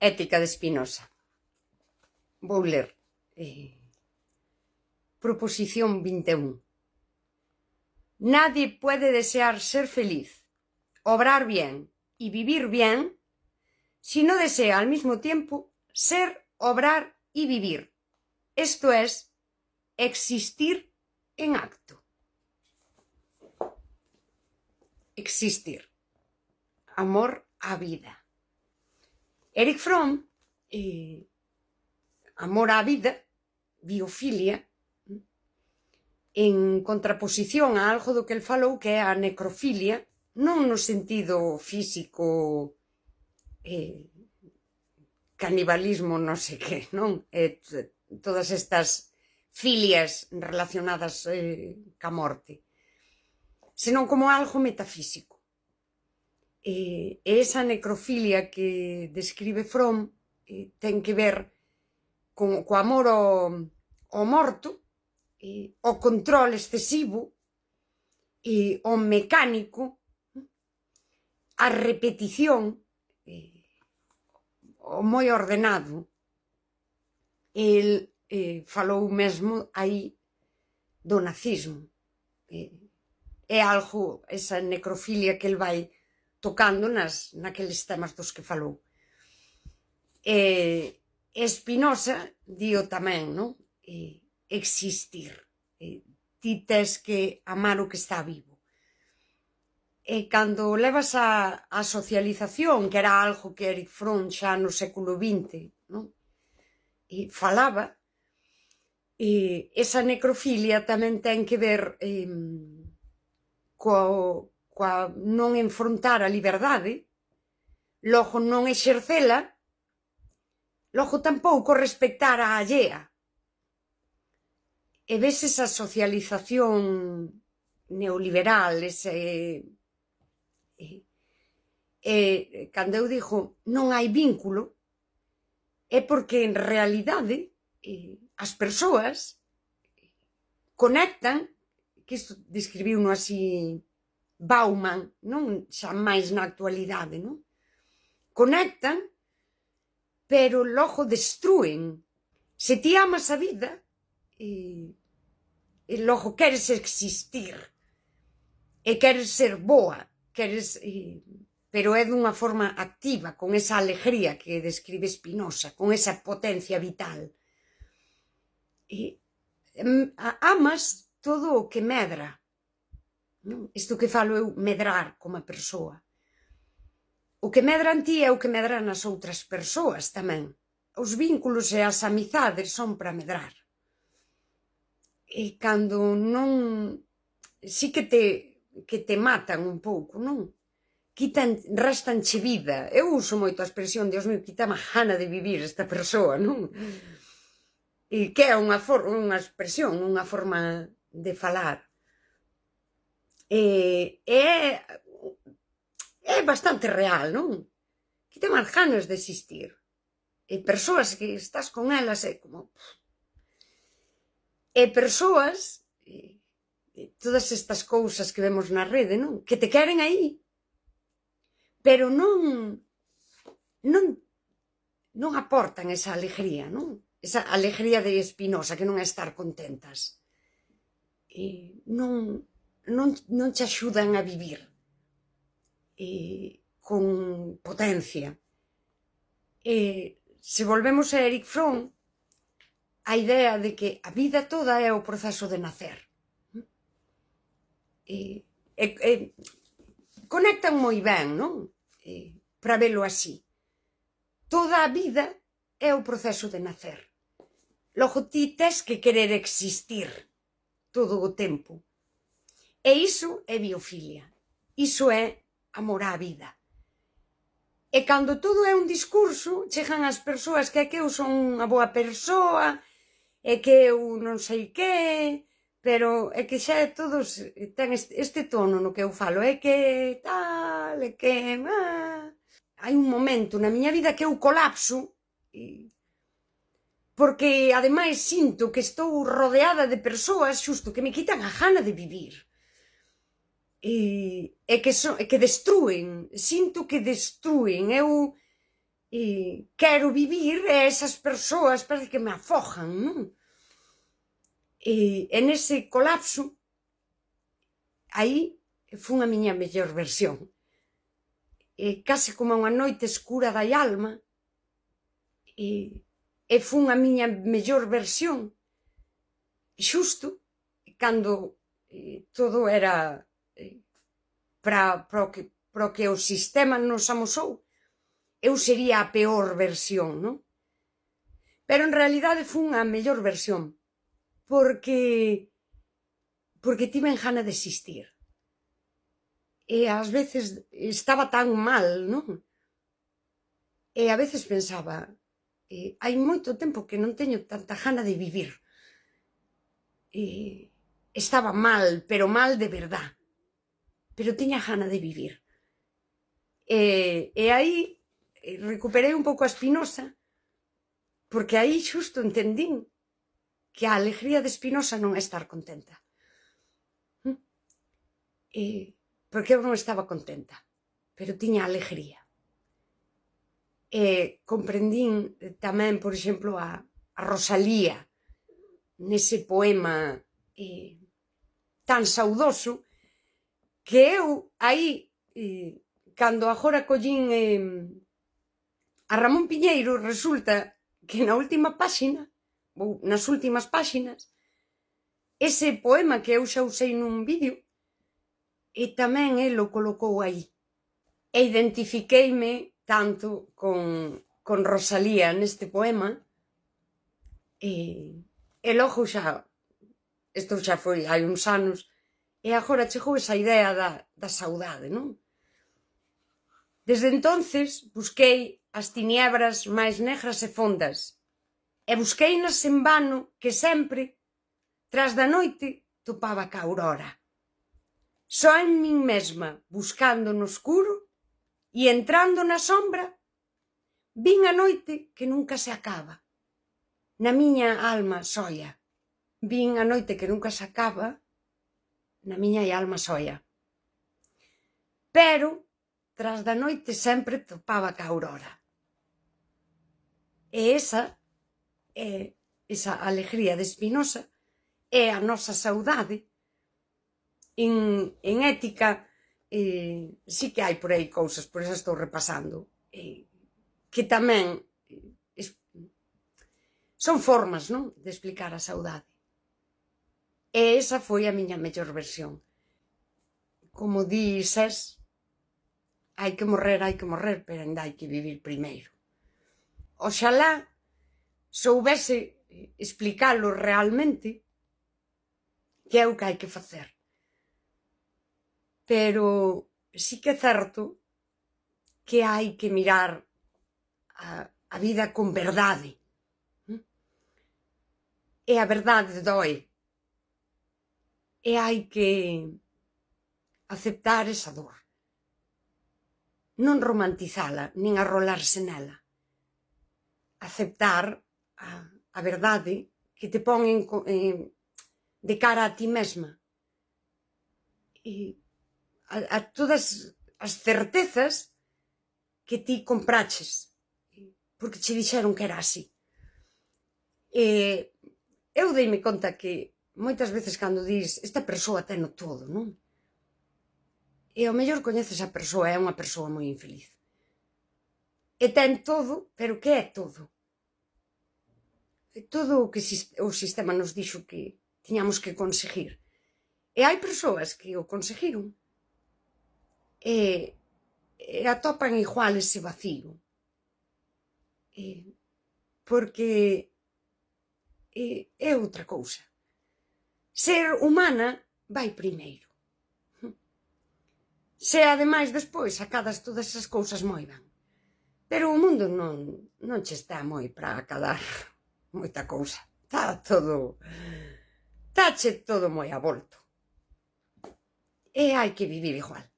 Ética de Spinoza. Vou ler. Proposición 21. Nadie puede desear ser feliz, obrar bien y vivir bien si no desea al mismo tiempo ser, obrar y vivir. Esto es, existir en acto. Existir. Amor á vida. Erich Fromm, amor á vida, biofilia, en contraposición a algo do que el falou, que é a necrofilia, non no sentido físico, canibalismo, non sei que, non? Todas estas filias relacionadas ca morte, senón como algo metafísico. E esa necrofilia que describe Fromm ten que ver co amor ao morto, o control excesivo, o mecánico, a repetición, o moi ordenado. El falou mesmo aí do nazismo. É algo, esa necrofilia que el vai tocando naqueles temas dos que falou. Spinoza dio tamén, non? Existir. Ti tes que amar o que está vivo. E cando levas a socialización, que era algo que Erich Fromm xa no século XX, non? Falaba, esa necrofilia tamén ten que ver coa non enfrontar a liberdade, logo non exercela, logo tampouco respectar a allea. E ves esa socialización neoliberal, cando eu digo non hai vínculo, é porque en realidade as persoas conectan, que isto describiu-no así Bauman, non xa máis na actualidade, non? Conectan, pero logo destruen. Se ti amas a vida, e logo queres existir, e queres ser boa, queres, pero é dunha forma activa, con esa alegría que describe Spinoza, con esa potencia vital. Amas todo o que medra, non? Isto que falo eu, medrar como a persoa. O que medra en ti é o que medra nas outras persoas tamén. Os vínculos e as amizades son para medrar. E cando non... sí que te matan un pouco, non? Restanche vida. Eu uso moito a expresión, Dios mío, quítame a gana de vivir esta persoa, non? E que é unha expresión, unha forma de falar. É bastante real, non? Quítame as ganas de existir. E persoas que estás con elas é como... E persoas, todas estas cousas que vemos na rede, non? Que te queren aí, pero non aportan esa alegría, non? Esa alegría de Spinoza, que non é estar contentas. Non te axudan a vivir con potencia. Se volvemos a Erich Fromm, a idea de que a vida toda é o proceso de nacer. Conectan moi ben, non? Para velo así. Toda a vida é o proceso de nacer. Logo ti tes que querer existir todo o tempo. E iso é biofilia. Iso é amor á vida. E cando todo é un discurso, chegan as persoas que é que eu son unha boa persoa, é que eu non sei que, pero é que xa todos ten este tono no que eu falo, é que tal, é que... Hai un momento na miña vida que eu colapso, porque ademais sinto que estou rodeada de persoas xusto que me quitan a gana de vivir. E que destruen, sinto que destruen. Eu quero vivir e esas persoas parece que me afogan, non? E nese colapso, aí fun a miña mellor versión. Case como unha noite escura da alma, e fun a miña mellor versión xusto cando todo era para o que o sistema nos amosou. Eu sería a peor versión, non? Pero en realidade fun a mellor versión, porque tiven gana de existir. E ás veces estaba tan mal, non? E a veces pensaba, hai moito tempo que non teño tanta gana de vivir. Estaba mal, pero mal de verdad. Pero tiña gana de vivir. E aí recuperei un pouco a Spinoza, porque aí xusto entendín que a alegría de Spinoza non é estar contenta. Porque eu non estaba contenta, pero tiña alegría. Comprendín tamén, por exemplo, a Rosalía, nese poema tan saudoso, que eu aí, cando agora collín a Ramón Piñeiro, resulta que na última páxina, ou nas últimas páxinas, ese poema que eu xa usei nun vídeo, e tamén el o colocou aí. E identifiqueime tanto con Rosalía neste poema, e logo xa, isto xa foi hai uns anos, e agora chegou esa idea da saudade, non? Desde entonces busquei as tiniebras máis negras e fondas, e busqueinas en vano que sempre, tras da noite, topaba ca aurora. Só en min mesma, buscando no escuro e entrando na sombra, vin a noite que nunca se acaba. Na miña alma soia. Vin a noite que nunca se acaba na miña alma soia. Pero, tras da noite sempre topaba ca aurora. E esa alegría de Spinoza é a nosa saudade. En ética, sí que hai por aí cousas, por eso estou repasando, que tamén son formas, non?, de explicar a saudade. E esa foi a miña mellor versión. Como di Sés, hai que morrer, pero ainda hai que vivir primeiro. Oxalá soubese explicalo realmente, que é o que hai que facer. Pero sí que é certo que hai que mirar a vida con verdade. E a verdade dói. E hai que aceptar esa dor. Non romantizala, nin arrolarse nela. Aceptar a verdade que te pon de cara a ti mesma. E a todas as certezas que ti compraches, porque che dixeron que era así. Eu deime conta que moitas veces cando dis esta persoa teno todo, non? E ao mellor coñeces a persoa, é unha persoa moi infeliz. E ten todo, pero que é todo? Todo o que o sistema nos dixo que tiñamos que conseguir. E hai persoas que o conseguiron e atopan igual ese vacío. Porque é outra cousa. Ser humana vai primeiro. Se ademais despois acadas todas esas cousas moi ben. Pero o mundo non che está moi para acadar moita cousa. Táche todo moi avolto. E hai que vivir igual.